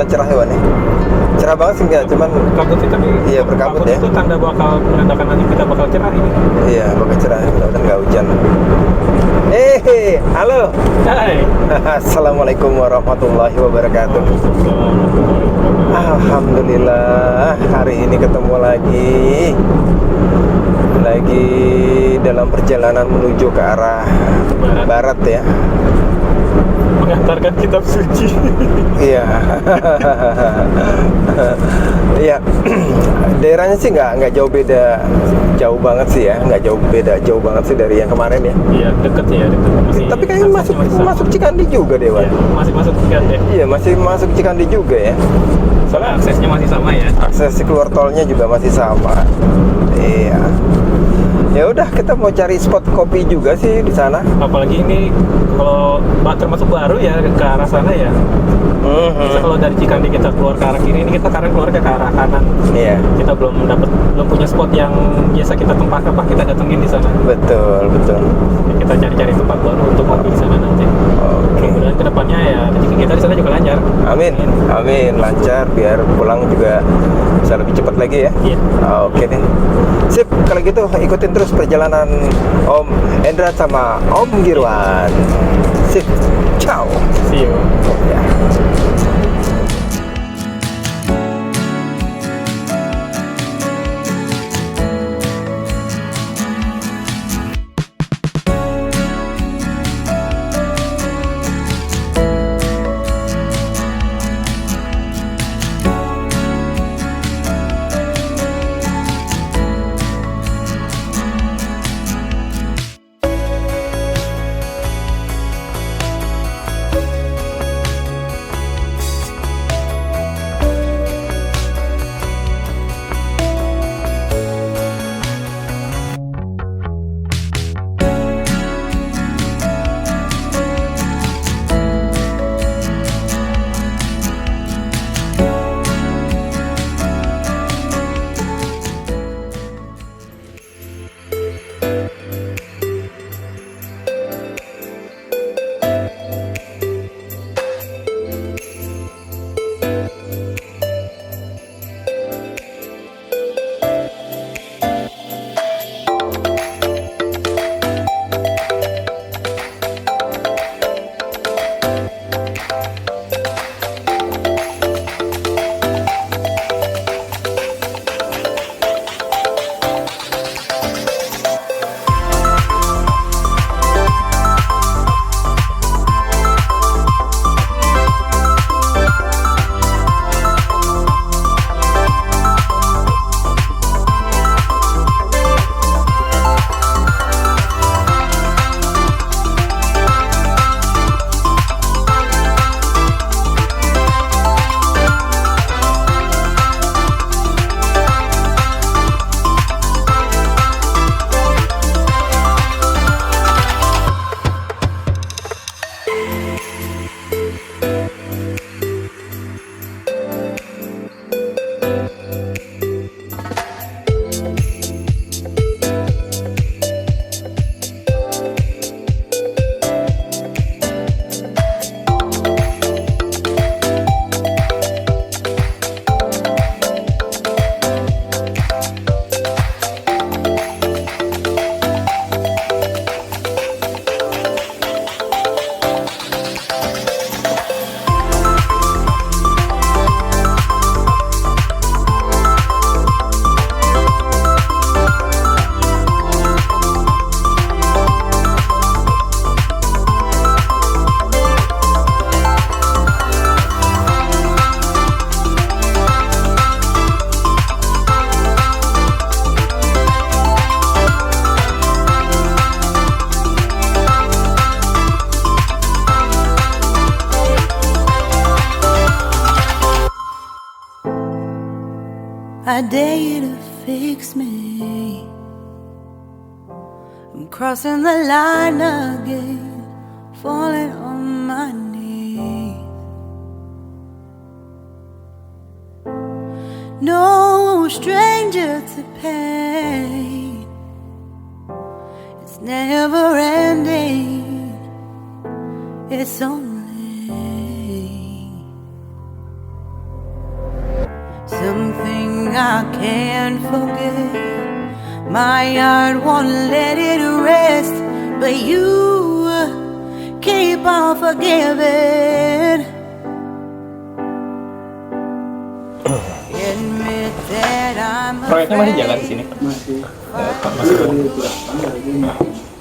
cerah hewan ya. Cerah banget sih enggak, cuman Kabut sih, tapi iya berkabut ya. itu tanda bakal menandakan nanti kita bakal cerah ini. Iya, bakal cerah, mudah-mudahan nggak hujan. Halo. Hai. Assalamualaikum warahmatullahi wabarakatuh. Alhamdulillah, hari ini ketemu lagi dalam perjalanan menuju ke arah barat ya. Mengantarkan kitab suci. Iya. Iya. Daerahnya sih nggak jauh banget sih ya, jauh banget sih dari yang kemarin ya. Iya, deket ya, deket. Tapi kayaknya masuk Cikandi juga deh, Wan. Iya, masih masuk Cikandi. Iya, masih masuk Cikandi juga ya. Soalnya aksesnya masih sama ya. Akses keluar tolnya juga masih sama. Iya. Ya udah, kita mau cari spot kopi juga sih di sana. Apalagi ini kalau termasuk baru ya ke arah sana ya. Bisa kalau dari Cikandi kita keluar ke arah kiri, ini kita sekarang keluar ke arah kanan. Iya. Kita belum punya spot yang biasa kita kita datengin di sana. Betul. Kita cari-cari tempat baru untuk kopi di sana nanti. Oke. Kemudian kedepannya ya rezeki kita di sana juga lancar. Amin, lancar biar pulang juga bisa lebih cepat lagi ya. Iya. Oke deh. Sip, kalau gitu ikutin terus perjalanan Om Endra sama Om Girwan. Sip. Ciao. See you. Ya. I dare you to fix me. I'm crossing the line again, falling on my knees. No stranger to pain, it's never ending, it's only something I can't forget. My heart won't let it rest, but you keep on forgiving. Admit that I'm Proyeknya masih jalan di sini. Masih. Masih jalan.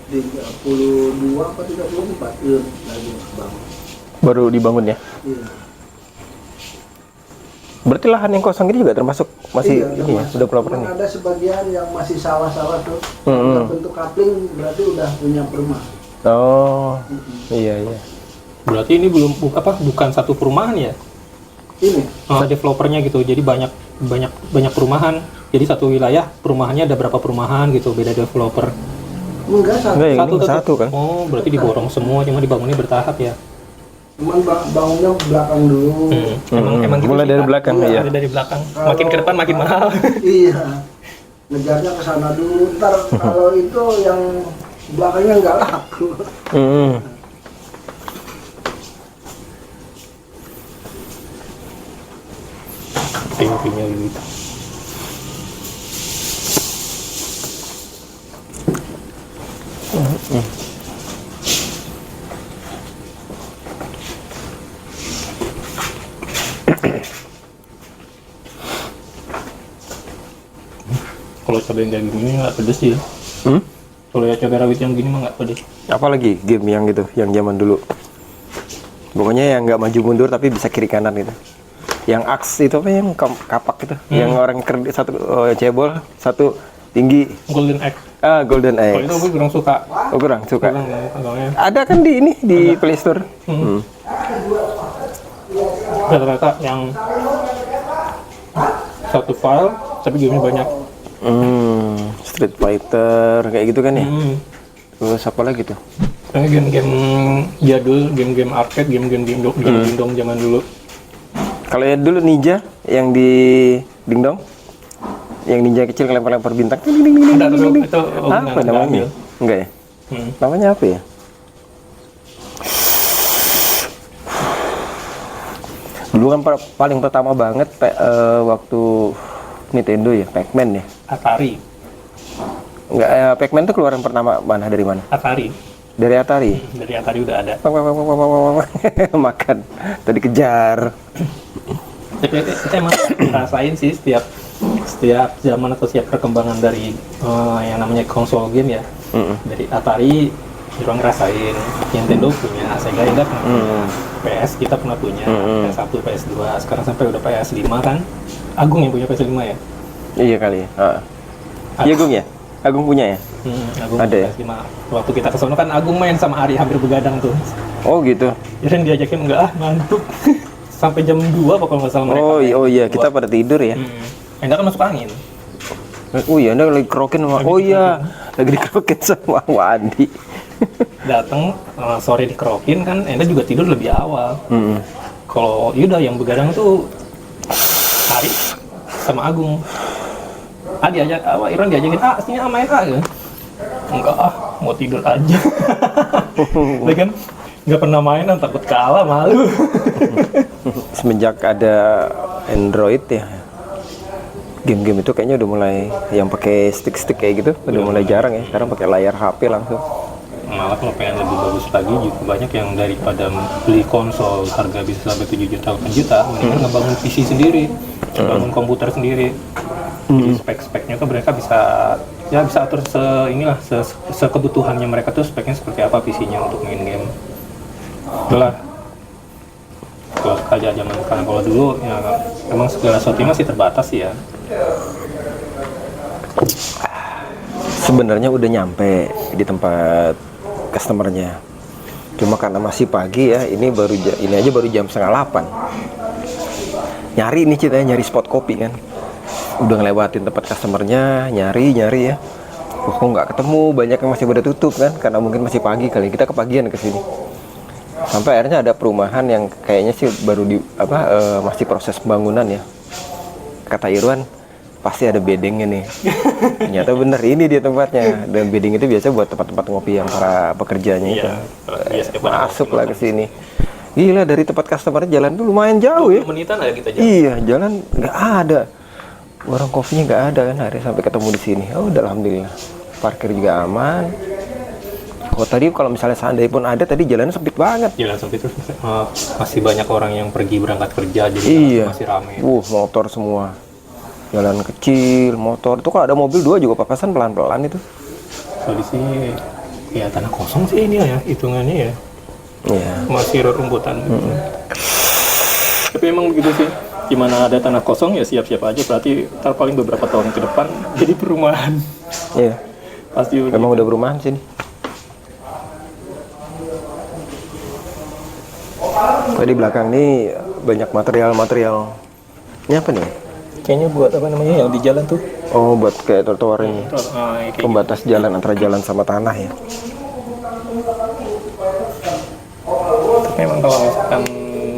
32 apa 34 lagi bangun. Baru dibangun ya? Iya. Berarti lahan yang kosong ini juga termasuk masih Iya, ini ya, termasuk. sudah pelopor Cuman nih. ada sebagian yang masih sawah-sawah tuh. Mm-mm. Bentuk kapling berarti udah punya perumahan. Oh, iya iya. Berarti ini bukan satu perumahan ya? Ini Developernya gitu. Jadi banyak perumahan. Jadi satu wilayah perumahannya ada berapa perumahan gitu, beda developer. enggak satu. Enggak, ini tetap. satu kan? Oh, berarti diborong semua, cuma dibangunnya bertahap ya. Cuman bangunnya belakang dulu. Emang gitu Mulai sih, dari Pak. belakang, iya. Mulai dari belakang. Makin ke depan makin mahal. Iya. Ngejarnya ke sana dulu. Ntar kalau itu yang belakangnya nggak laku. Hmm. Pintunya gitu. Kalau cabai yang kayak gini nggak pedes sih. Hmm? Kalau ya cabai rawit yang gini mah nggak pedes. Apalagi game yang gitu, yang zaman dulu. Pokoknya yang nggak maju mundur tapi bisa kiri kanan gitu. Yang aks itu apa yang kapak itu, yang orang satu cebol, satu tinggi. Golden egg. Ah, Golden Kalau itu Eggs. gue kurang suka. Oh, kurang suka. Kurang, Ada kan di ini di Play Store. Rata-rata yang satu file tapi gamenya banyak. Street Fighter kayak gitu kan ya. Terus apa lagi tuh? Kayak game-game jadul, game-game arcade, game-game dingdong zaman dulu. Kalau yang dulu Ninja yang di Dingdong, yang ninja kecil lempar-lempar bintang. Ada tapi itu Apa namanya? Enggak ya? Namanya apa ya? Dulu kan paling pertama banget waktu Nintendo ya, Pac-Man ya. Atari. Enggak, Pac-Man tuh keluaran pertama mana dari mana? Atari. Dari Atari. Dari Atari udah ada. Makan. Tadi kejar. Tapi kita emang rasain sih setiap zaman atau setiap perkembangan dari yang namanya konsol game ya. Dari Atari kita ngerasain, Nintendo punya, Sega juga pernah, PS kita pernah punya, PS1, PS2, sekarang sampai udah PS5 kan. Agung yang punya PS5 ya? Iya kali ya. Iya Agung ya? Agung punya ya? Agung Ada ya? PS5. Waktu kita ke sono kan Agung main sama Ari hampir begadang tuh. Oh gitu. Jadi diajakin enggak ngantuk. Sampai jam 2 apa kalau nggak salah mereka. Oh iya, kita pada tidur ya. Enda kan masuk angin. Oh iya, Anda lagi kerokin sama. Oh iya, lagi dikerokin sama Wandi. Datang sore dikerokin kan, Enda juga tidur lebih awal. Kalau Yuda yang begadang tuh Ari sama Agung. Diajak, Iron diajakin, sini main gitu. Enggak mau tidur aja. Dia kan nggak pernah mainan, takut kalah, malu. Semenjak ada Android ya, game-game itu kayaknya udah mulai yang pakai stick-stick kayak gitu, udah mulai jarang ya. Sekarang pakai layar HP langsung. Malah kalau pengen lebih bagus lagi juga banyak yang daripada beli konsol harga bisa sampai 7 juta 8 juta, mendingan ngebangun PC sendiri, ngebangun komputer sendiri. Jadi spek-speknya tuh mereka bisa atur sekebutuhannya mereka tuh speknya seperti apa PC-nya untuk main game. Itulah kalau kerja zaman sekarang. Kalau dulu ya emang segala sesuatu masih terbatas ya. Sebenarnya udah nyampe di tempat customernya, cuma karena masih pagi ya, ini aja baru jam 7:30. Nyari ini ceritanya, nyari spot kopi kan, udah ngelewatin tempat customernya, nyari ya, kok nggak ketemu, banyak yang masih pada tutup kan, karena mungkin masih pagi kali, kita kepagian ke sini. Sampai akhirnya ada perumahan yang kayaknya sih baru masih proses pembangunan ya. Kata Irwan, pasti ada bedengnya nih. Ternyata bener, ini dia tempatnya. Dan bedeng itu biasa buat tempat-tempat ngopi yang para pekerjanya itu. Masuk lah ke sini. Gila, dari tempat customer jalan tuh lumayan jauh ya. Menitan ada kita jalan. Iya, jalan nggak ada. Warung kopinya nggak ada kan hari sampai ketemu di sini. Oh, udah alhamdulillah. Parkir juga aman. Oh tadi kalau misalnya seandainya pun ada, tadi jalannya sempit banget. Jalan sempit terus masih banyak orang yang pergi berangkat kerja, jadi Iya. masih rame. Motor semua. Jalan kecil, motor. Tuh kalau ada mobil 2 juga papasan pelan-pelan itu. Kalau di sini ya tanah kosong sih ini ya hitungannya ya. Iya. Masih rerumputan. Tapi emang begitu sih. Gimana ada tanah kosong ya siap-siap aja. Berarti ntar paling beberapa tahun ke depan jadi perumahan. Iya. Pasti begitu. Memang udah perumahan sini. Di belakang nih banyak material-material. Ini apa nih? Kayaknya buat apa namanya yang di jalan tuh. Oh, buat kayak trotoar ini. Kayak Pembatas jalan antara jalan sama tanah ya. Tapi memang kalau misalkan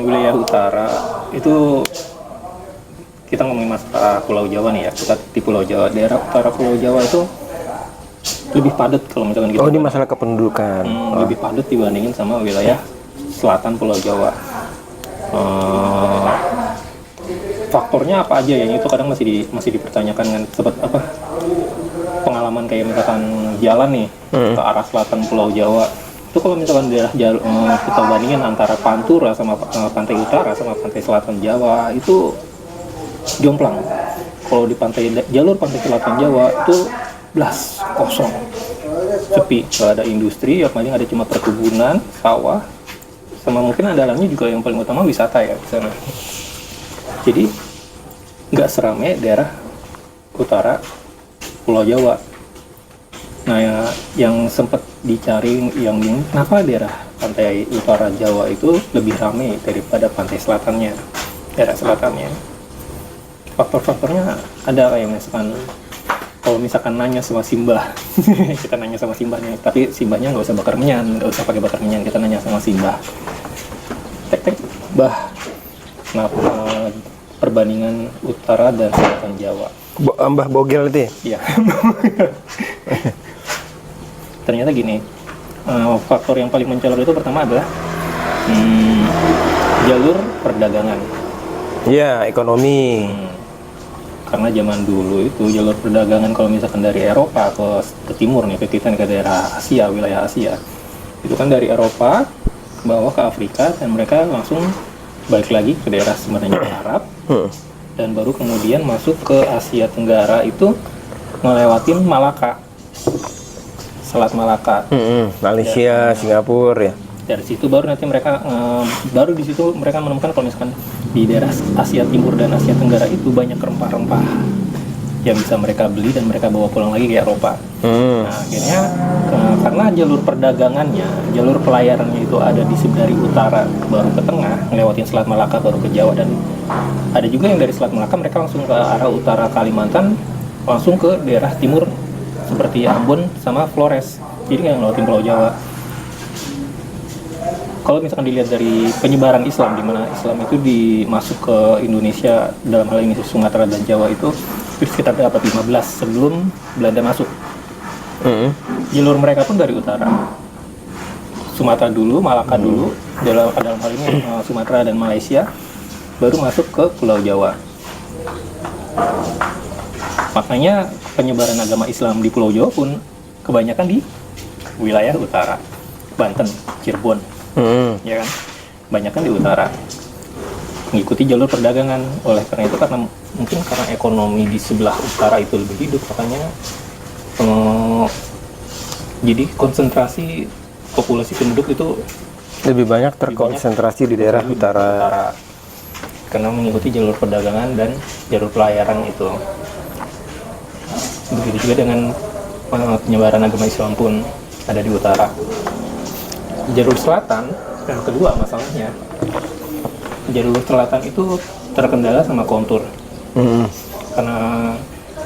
wilayah utara itu kita ngomongin masalah Pulau Jawa nih ya, kita di Pulau Jawa, daerah utara Pulau Jawa itu lebih padat kalau misalkan gitu. Oh, ini masalah kependudukan. Lebih padat dibandingin sama wilayah selatan Pulau Jawa. Faktornya apa aja ya? Itu kadang masih dipertanyakan kan, seperti apa pengalaman kayak misalkan jalan nih ke arah selatan Pulau Jawa. Itu kalau misalkan daerah kita bandingin antara Pantura sama pantai utara sama pantai selatan Jawa itu jomplang. Kalau di jalur pantai selatan Jawa itu blas kosong, sepi, nggak ada industri, yang paling ada cuma perkebunan, sawah, sama mungkin andalannya juga yang paling utama wisata ya di sana. Jadi nggak seramai daerah utara Pulau Jawa. Nah yang sempat dicari yang bingung kenapa daerah pantai utara Jawa itu lebih ramai daripada pantai selatannya, daerah selatannya. Faktor-faktornya ada kayak misalkan kalau misalkan nanya sama Simbah kita nanya sama Simbahnya, tapi Simbahnya nggak usah bakar menyan, nggak usah pakai bakar menyan, kita nanya sama Simbah. Tek bah, kenapa perbandingan utara dan selatan Jawa? Mbah Bogel itu ya? Iya. Ternyata gini, faktor yang paling mencolok itu pertama adalah jalur perdagangan. Iya, ekonomi. Karena zaman dulu itu jalur perdagangan kalau misalkan dari Eropa ke timur nih, ke kita ke daerah Asia, wilayah Asia, itu kan dari Eropa ke bawah ke Afrika dan mereka langsung balik lagi ke daerah sebenarnya Arab dan baru kemudian masuk ke Asia Tenggara itu melewatin Malaka, Selat Malaka. Malaysia, Singapura ya. Dari situ baru nanti mereka baru di situ mereka menemukan kalau misalkan di daerah Asia Timur dan Asia Tenggara itu banyak rempah-rempah yang bisa mereka beli dan mereka bawa pulang lagi ke Eropa. Nah, akhirnya karena jalur perdagangannya, jalur pelayarannya itu ada dari utara baru ke tengah, ngelewatin Selat Malaka baru ke Jawa, dan ada juga yang dari Selat Malaka mereka langsung ke arah utara Kalimantan, langsung ke daerah timur seperti Ambon sama Flores. Jadi nggak ngelewatin Pulau Jawa. Kalau misalkan dilihat dari penyebaran Islam, di mana Islam itu dimasuk ke Indonesia, dalam hal ini Sumatera dan Jawa itu sekitar abad 15 sebelum Belanda masuk. Jalur mereka pun dari utara, Sumatera dulu, Malaka dulu, dalam hal ini Sumatera dan Malaysia, baru masuk ke Pulau Jawa. Makanya penyebaran agama Islam di Pulau Jawa pun kebanyakan di wilayah utara, Banten, Cirebon. Ya kan, banyak kan di utara, mengikuti jalur perdagangan. Oleh karena itu, karena mungkin karena ekonomi di sebelah utara itu lebih hidup, makanya jadi konsentrasi populasi penduduk itu Lebih banyak terkonsentrasi di daerah utara. karena mengikuti jalur perdagangan dan jalur pelayaran itu. Begitu juga dengan penyebaran agama Islam pun ada di utara. Jalur selatan yang kedua masalahnya, jalur selatan itu terkendala sama kontur. Karena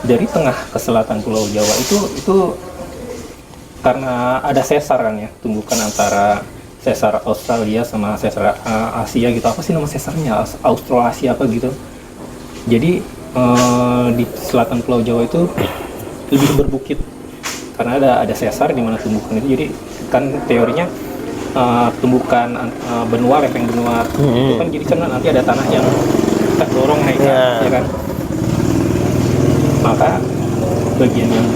dari tengah ke selatan Pulau Jawa itu karena ada sesar kan ya, tumbukan antara sesar Australia sama sesar Asia gitu. Apa sih nama sesarnya? Australasia apa gitu. Jadi di selatan Pulau Jawa itu lebih berbukit karena ada sesar di mana tumbukan itu. Jadi kan teorinya tumbukan benua, lepeng benua itu kan jadi kan nanti ada tanah yang kita dorong naik ya kan. Jakarta, bagian yang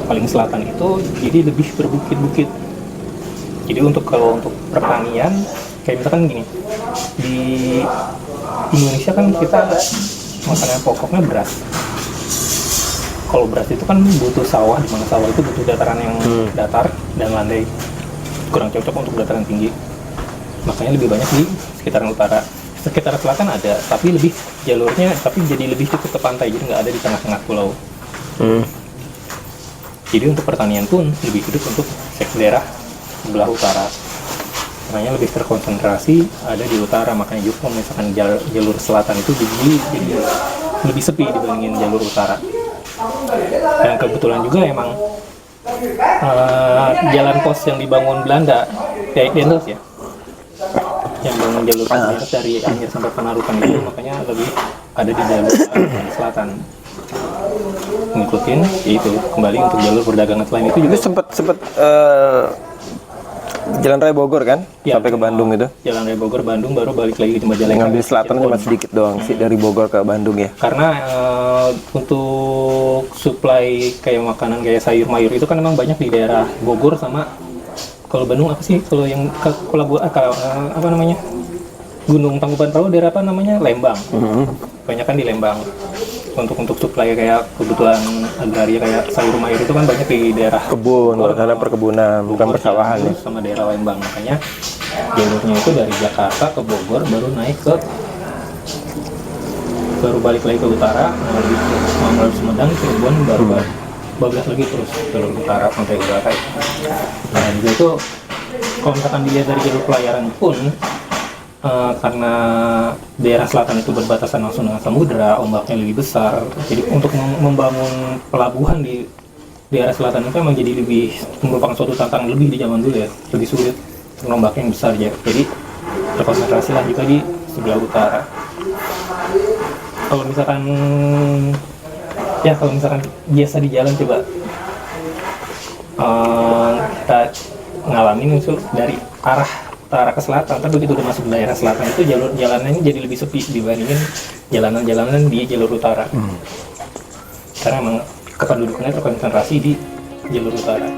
paling selatan itu jadi lebih berbukit-bukit. Jadi kalau untuk pertanian kayak misalkan gini, di Indonesia kan kita makanan pokoknya beras. Kalau beras itu kan butuh sawah, di mana sawah itu butuh dataran yang datar dan landai, kurang cocok untuk dataran tinggi. Makanya lebih banyak di sekitaran utara. Sekitar selatan ada, tapi lebih jalurnya jadi lebih cukup ke pantai, jadi nggak ada di tengah-tengah pulau. Jadi untuk pertanian pun lebih hidup untuk daerah sebelah utara. Makanya lebih terkonsentrasi ada di utara. Makanya juga kalau misalkan jalur selatan itu jadi lebih sepi dibandingin jalur utara. Dan kebetulan juga emang jalan pos yang dibangun Belanda, Dendels ya, yang bangun jalur pos dari Anyer sampai Panarukan itu, makanya lebih ada di jalur selatan. Ngikutin itu kembali untuk jalur perdagangan. Selain itu juga Itu sempet Jalan Raya Bogor kan? Ya, Sampai ke Bandung itu. Jalan Raya Bogor Bandung, baru balik lagi di Majalengka. Ngambil selatan cuma sedikit doang sih dari Bogor ke Bandung ya. Karena untuk supply kayak makanan kayak sayur mayur itu kan memang banyak di daerah Bogor sama, kalau Bandung apa sih, kalau yang apa namanya, Gunung Tangkuban Perahu, daerah apa namanya, Lembang. Banyak kan di Lembang. Untuk supply kayak kebutuhan agraria kayak sayur mayur itu kan banyak di daerah Kebun, karena perkebunan, bukan persawahan ya. sama daerah Lembang. Makanya jalurnya itu dari Jakarta ke Bogor, baru balik lagi ke utara, melalui Sumedang, Cirebon, baru bablas lagi terus jalur utara sampai utara. Nah juga itu kalau misalkan dilihat dari jalur pelayaran pun, karena daerah selatan itu berbatasan langsung dengan samudera, ombaknya lebih besar. Jadi untuk membangun pelabuhan di daerah selatan itu memang jadi merupakan suatu tantangan lebih di zaman dulu ya, lebih sulit, ombaknya yang besar ya. Jadi terkonsentrasi lah juga di sebelah utara. Kalau misalkan biasa di jalan, coba kita ngalamin itu dari arah utara ke selatan, tapi begitu udah masuk daerah selatan itu jalanannya jadi lebih sepi dibandingin jalanan-jalanan di jalur utara. Karena emang kependudukannya terkonsentrasi di jalur utara.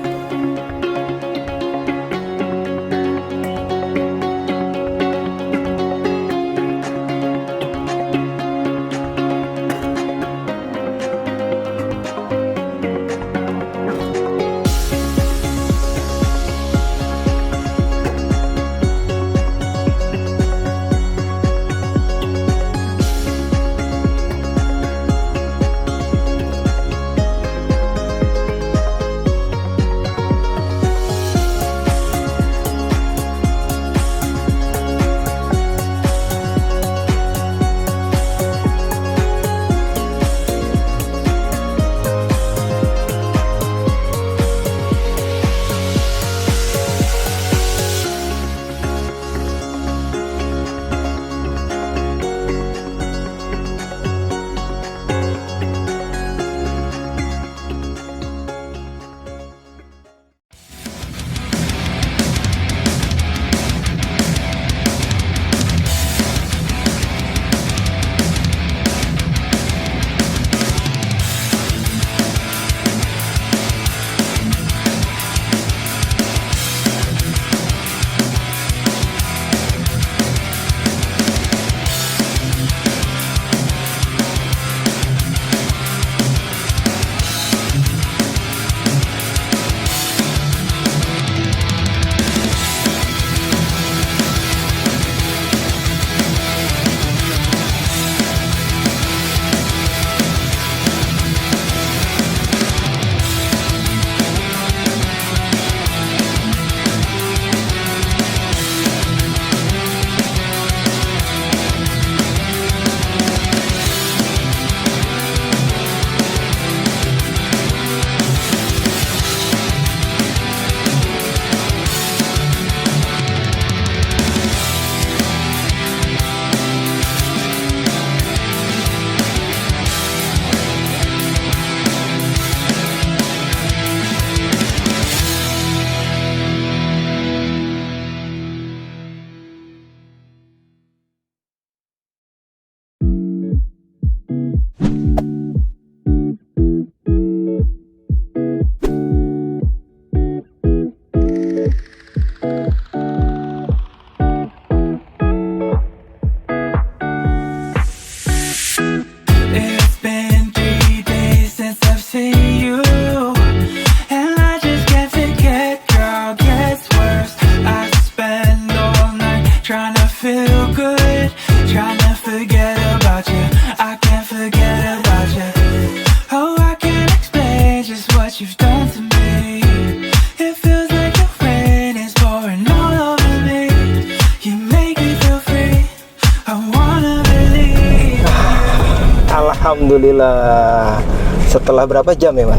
Alhamdulillah. Setelah berapa jam ya, Man?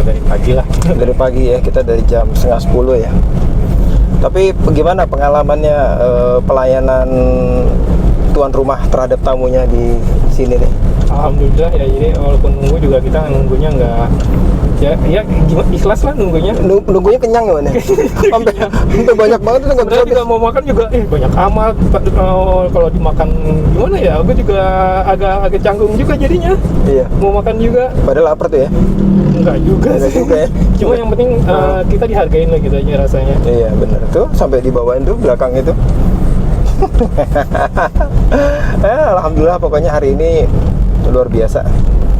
Dari pagi lah. Dari pagi ya, kita dari jam 9:30 ya. Tapi bagaimana pengalamannya pelayanan tuan rumah terhadap tamunya di sini nih? Alhamdulillah ya, jadi walaupun nunggu juga kita nunggunya nggak ya gimana, ikhlas lah nunggunya. Nunggunya kenyang ya, Man? Sampai banyak banget itu nggak bisa Sebenarnya juga mau makan juga banyak amat. Kalau dimakan gimana ya, aku juga agak canggung juga jadinya. Iya. Mau makan juga Padahal lapar tuh ya. enggak juga Enggak sih. juga ya. Cuma yang penting kita dihargain lah gitu aja rasanya. Iya bener tuh, sampai dibawain tuh belakang itu. Alhamdulillah pokoknya hari ini luar biasa.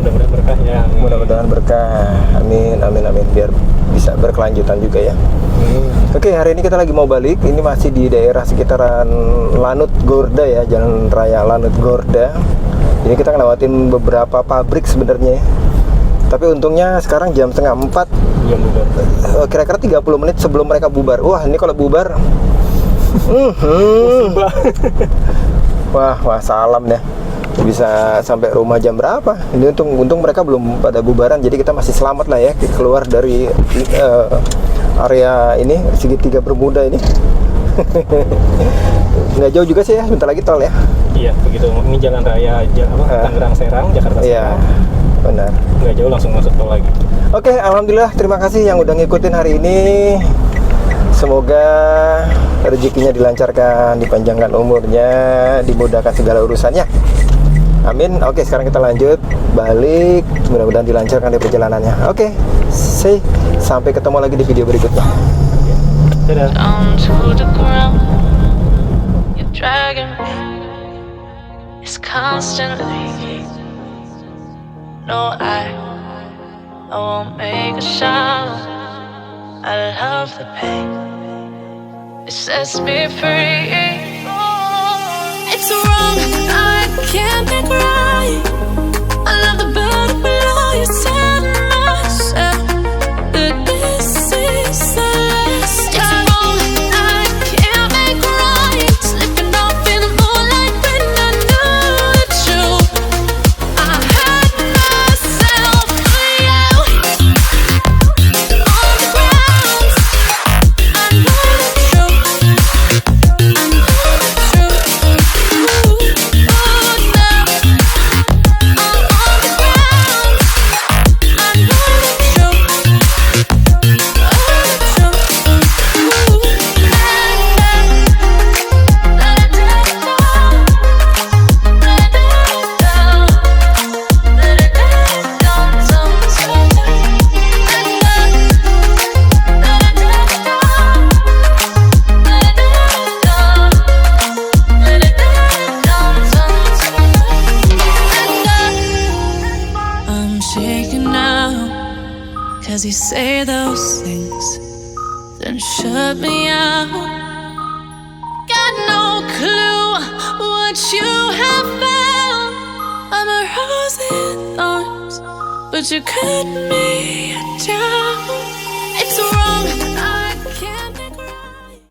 Mudah-mudahan berkah ya. Mudah-mudahan berkah. Amin, amin, amin. Biar bisa berkelanjutan juga ya. Oke, hari ini kita lagi mau balik. Ini masih di daerah sekitaran Lanut Gorda ya, Jalan Raya Lanut Gorda. Ini kita ngelewatin beberapa pabrik sebenarnya ya. Tapi untungnya sekarang jam 3:30. Belum bubar. Kira-kira 30 menit sebelum mereka bubar. Wah, ini kalau bubar wah salam deh. Bisa sampai rumah jam berapa? Ini untung mereka belum pada bubaran, jadi kita masih selamat lah ya keluar dari area ini, segitiga Bermuda ini. Nggak jauh juga sih ya, bentar lagi tol ya. Iya, begitu. Ini jalan raya Tangerang Serang, Jakarta Iya, Serang. benar. Nggak jauh langsung masuk tol lagi. Oke, alhamdulillah, terima kasih yang udah ngikutin hari ini. Semoga rezekinya dilancarkan, dipanjangkan umurnya, dimudahkan segala urusannya. Amin. Oke, sekarang kita lanjut balik. Mudah-mudahan dilancarkan di perjalanannya. Oke, sampai ketemu lagi di video berikutnya. Dadah. Down to the ground, you're dragging me. It's constantly. No, I won't make a sound. I love the pain. It sets me free. It's wrong, I can't make right. I love the bird below you, tell myself that this is the last time. It's wrong, I can't make right. Slipping off in the moonlight when I knew the truth. I had myself out on the ground. I know the truth. I know the truth. I'm shaking now, 'cause you say those things, then shut me out. Got no clue what you have found. I'm a rose in thorns, but you cut me down. It's wrong.